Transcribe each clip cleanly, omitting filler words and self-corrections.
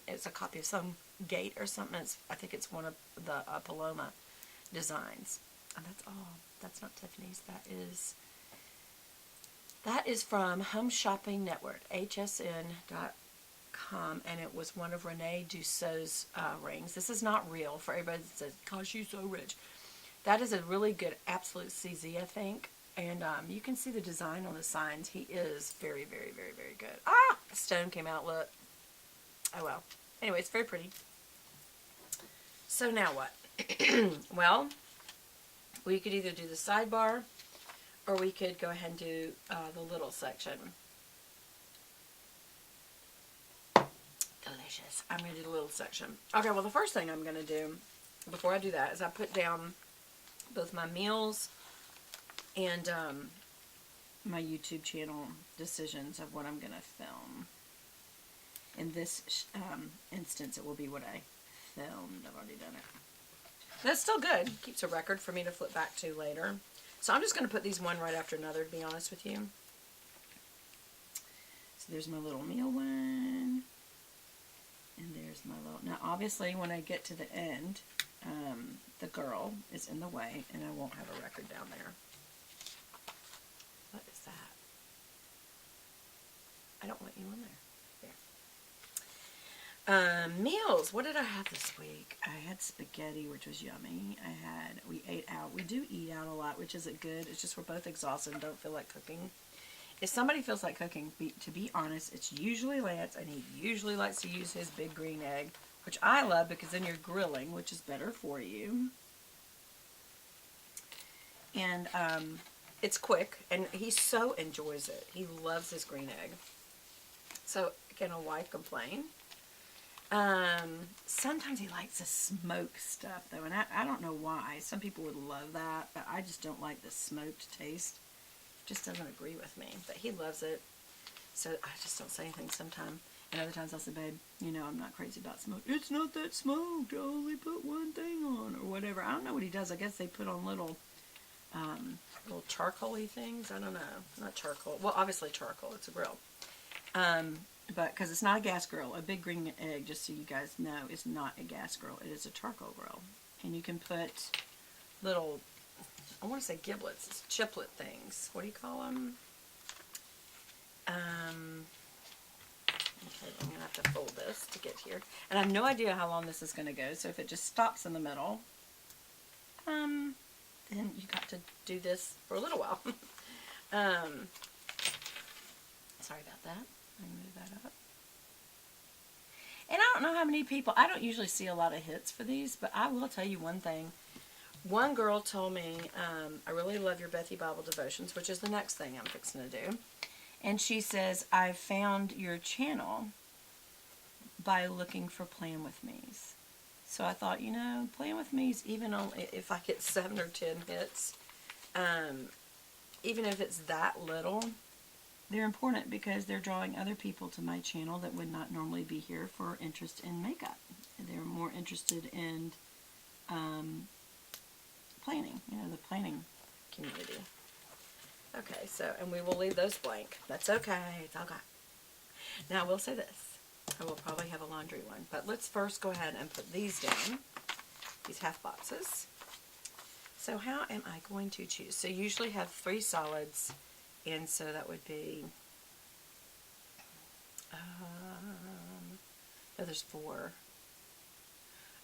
It's a copy of some gate or something. I think it's one of the Paloma designs. And that's all. That's not Tiffany's. That is from Home Shopping Network, hsn.com, and it was one of Renee Dussault's rings. This is not real for everybody that says, "Cause you so rich." That is a really good Absolute CZ, I think. And you can see the design on the signs. He is very, very, very, very good. Ah! The stone came out, look. Oh well. Anyway, it's very pretty. So now what? Well, we could either do the sidebar or we could go ahead and do the little section. Delicious. I'm going to do the little section. Okay, well, the first thing I'm going to do before I do that is I put down both my meals and my YouTube channel decisions of what I'm going to film. In this instance, it will be what I filmed. I've already done it. That's still good. Keeps a record for me to flip back to later. So I'm just going to put these one right after another, to be honest with you. So there's my little meal one. And there's my little... Now, obviously, when I get to the end, the girl is in the way, and I won't have a record down there. What is that? I don't want you in there. Meals. What did I have this week? I had spaghetti, which was yummy. We ate out. We do eat out a lot, which isn't good. It's just we're both exhausted and don't feel like cooking. If somebody feels like cooking, to be honest, it's usually Lance, and he usually likes to use his big green egg, which I love because then you're grilling, which is better for you. And it's quick, and he so enjoys it. He loves his green egg. So, can a wife complain? Sometimes he likes to smoke stuff, though, and I don't know why. Some people would love that, but I just don't like the smoked taste. It just doesn't agree with me, but he loves it, so I just don't say anything sometimes. And other times I'll say, "Babe, you know I'm not crazy about smoke." "It's not that smoked, I only put one thing on," or whatever. I don't know what he does. I guess they put on little charcoal-y things. I don't know. Not charcoal. Well, obviously charcoal. It's a grill. But because it's not a gas grill, a big green egg, just so you guys know, is not a gas grill. It is a charcoal grill. And you can put little, I want to say giblets, it's chiplet things. What do you call them? Okay, I'm going to have to fold this to get here. And I have no idea how long this is going to go, so if it just stops in the middle, then you got to do this for a little while. Sorry about that. Let me move that up. And I don't know how many people, I don't usually see a lot of hits for these, but I will tell you one thing. One girl told me, "I really love your Bethy Bible devotions," which is the next thing I'm fixing to do. And she says, "I found your channel by looking for Plan With Me's." So I thought, you know, Plan With Me's, even if I get 7 or 10 hits, even if it's that little, they're important because they're drawing other people to my channel that would not normally be here for interest in makeup. They're more interested in planning, you know, the planning community. Okay, so, and we will leave those blank. That's okay. It's okay. Now, I will say this. I will probably have a laundry one, but let's first go ahead and put these down, these half boxes. So how am I going to choose? So you usually have 3 solids. And so that would be, no, there's 4.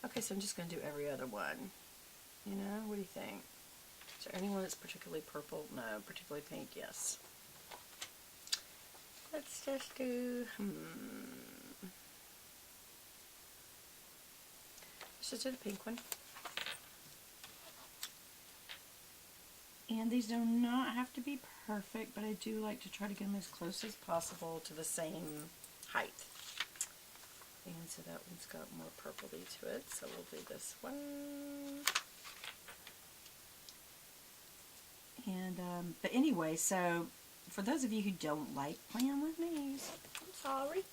Okay, so I'm just going to do every other one. You know, what do you think? Is there anyone that's particularly purple? No. Particularly pink? Yes. Let's just do, let's just do the pink one. And these do not have to be perfect, but I do like to try to get them as close as possible to the same height. And so that one's got more purpley to it, so we'll do this one. And, but anyway, so for those of you who don't like Plan With Me's, I'm sorry.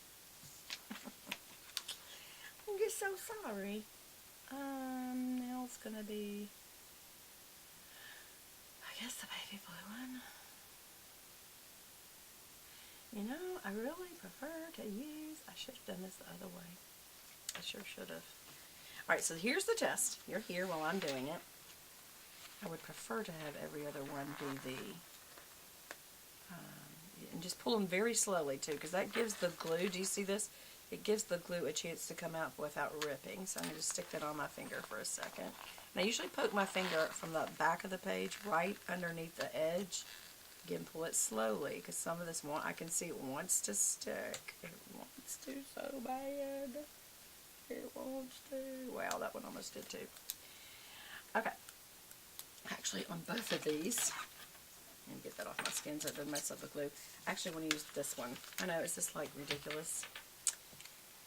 I'm just so sorry. Now it's going to be, I guess, the baby blue one. You know, I really prefer to use, I should have done this the other way. sure should have. All right, so here's the test. You're here while I'm doing it. I would prefer to have every other one do the, and just pull them very slowly too, because that gives the glue, do you see this? It gives the glue a chance to come out without ripping. So I'm going to stick that on my finger for a second. And I usually poke my finger from the back of the page right underneath the edge. Again, pull it slowly, because some of this I can see it wants to stick. It wants to so bad. It wants to. Wow, that one almost did too. Okay. Actually, on both of these, let me get that off my skin so it doesn't mess up the glue. Actually, I want to use this one. I know, it's just like ridiculous.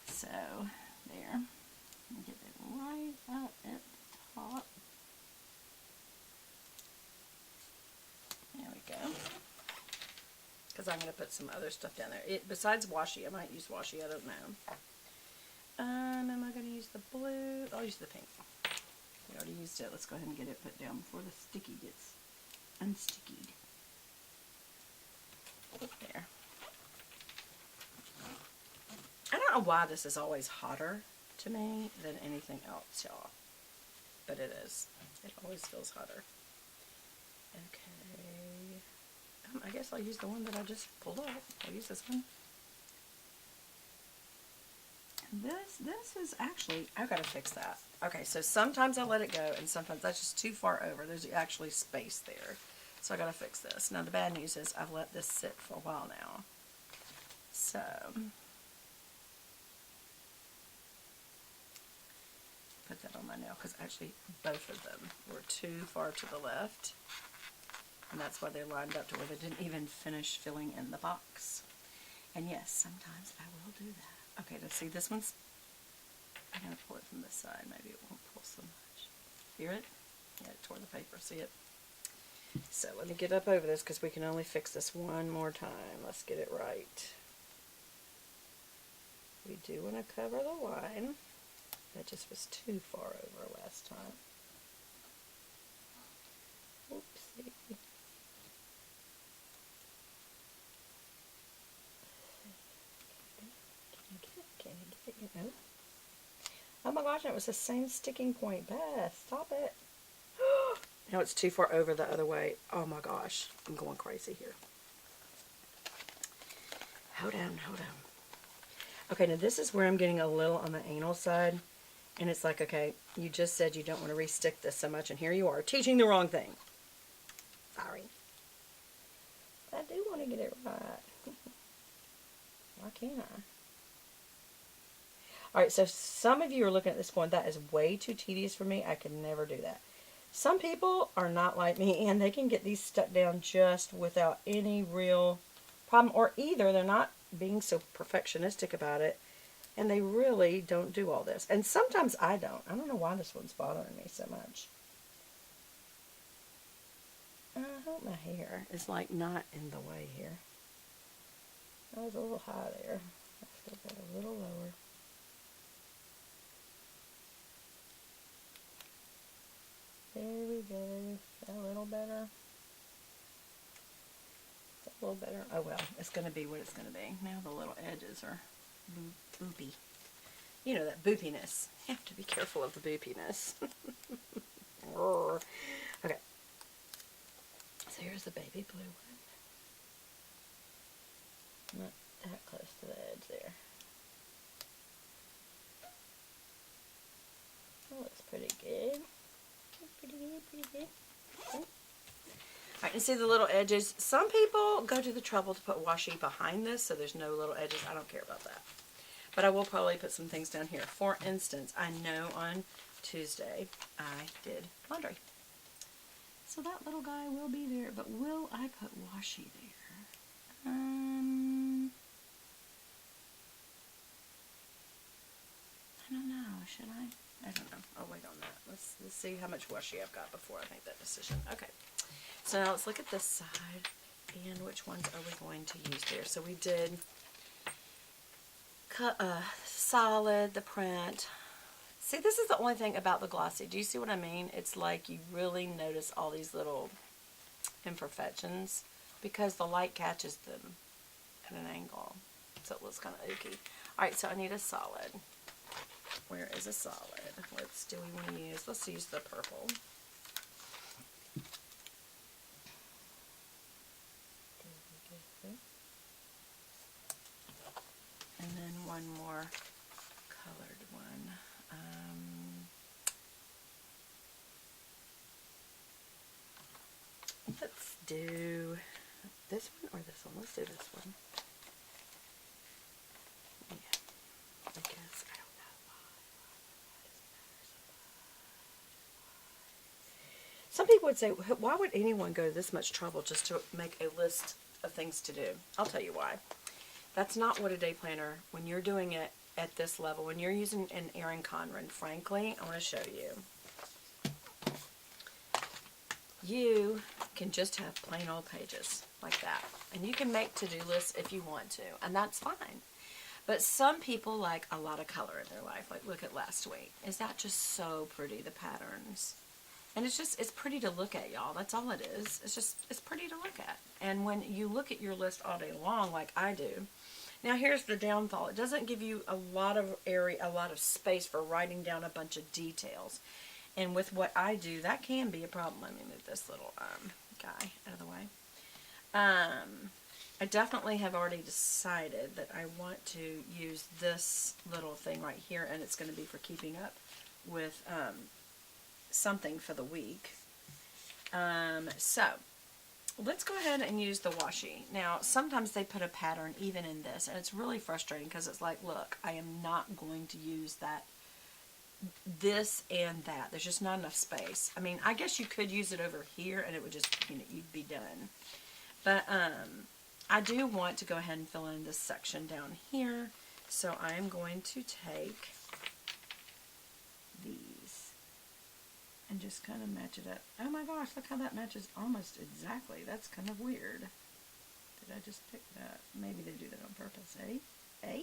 So, there. Get it right up at the top. There we go. Because I'm going to put some other stuff down there. Besides washi, I might use washi, I don't know. Am I going to use the blue? I'll use the pink. We already used it. Let's go ahead and get it put down before the sticky gets unstickied. There. I don't know why this is always hotter to me than anything else, y'all. But it is. It always feels hotter. Okay. I guess I'll use the one that I just pulled off. I'll use this one. This is actually, I've got to fix that. Okay, so sometimes I let it go, and sometimes that's just too far over. There's actually space there. So I got to fix this. Now the bad news is I've let this sit for a while now. So put that on my nail, because actually both of them were too far to the left. And that's why they lined up to where they didn't even finish filling in the box. And yes, sometimes I will do that. Okay, let's see, this one's, I'm going to pull it from this side. Maybe it won't pull so much. Hear it? Yeah, it tore the paper. See it? So let me get up over this, because we can only fix this one more time. Let's get it right. We do want to cover the line. That just was too far over last time. Oopsie. Oh my gosh, it was the same sticking point. Beth, stop it. Now it's too far over the other way. Oh my gosh, I'm going crazy here. Hold on, hold on. Okay, now this is where I'm getting a little on the anal side. And it's like, okay, you just said you don't want to re-stick this so much, and here you are teaching the wrong thing. Sorry. I do want to get it right. Why can't I? Alright, so some of you are looking at this going, that is way too tedious for me. I can never do that. Some people are not like me, and they can get these stuck down just without any real problem. Or either they're not being so perfectionistic about it, and they really don't do all this. And sometimes I don't. I don't know why this one's bothering me so much. I hope my hair is like not in the way here. I was a little high there. Let's get that a little lower. There we go. A little better. A little better. Oh well, it's going to be what it's going to be. Now the little edges are boopy. You know, that boopiness. You have to be careful of the boopiness. Okay. So here's the baby blue one. Not that close to the edge there. That looks pretty good. Pretty good, pretty good. Okay. Alright, and see the little edges? Some people go to the trouble to put washi behind this, so there's no little edges. I don't care about that. But I will probably put some things down here. For instance, I know on Tuesday I did laundry. So that little guy will be there, but will I put washi there? I don't know. Should I? I don't know. I'll wait on that. Let's see how much washi I've got before I make that decision. Okay. So now let's look at this side and which ones are we going to use there. So we did solid, the print. See, this is the only thing about the glossy. Do you see what I mean? It's like you really notice all these little imperfections because the light catches them at an angle. So it looks kind of ooky. Alright, so I need a solid. Where is a solid. Do we want to use, let's use the purple. And then one more colored one. Let's do this one or this one. Let's do this one. Yeah, I guess. I don't know why. Some people would say, why would anyone go to this much trouble just to make a list of things to do? I'll tell you why. That's not what a day planner, when you're doing it at this level, when you're using an Erin Condren, frankly, I want to show you. You can just have plain old pages like that. And you can make to-do lists if you want to, and that's fine. But some people like a lot of color in their life. Like, look at last week. Is that just so pretty, the patterns? And it's pretty to look at, y'all. That's all it is. It's pretty to look at. And when you look at your list all day long, like I do, now here's the downfall. It doesn't give you a lot of area, a lot of space for writing down a bunch of details. And with what I do, that can be a problem. Let me move this little guy out of the way. I definitely have already decided that I want to use this little thing right here, and it's going to be for keeping up with something for the week. So let's go ahead and use the washi. Now, sometimes they put a pattern even in this, and it's really frustrating because it's like, look, I am not going to use that, this and that. There's just not enough space. I mean, I guess you could use it over here, and it would just, you'd be done. But I do want to go ahead and fill in this section down here, so I am going to take these and just kind of match it up. Oh my gosh, look how that matches almost exactly. That's kind of weird. Did I just pick that? Maybe they do that on purpose, eh? Eh?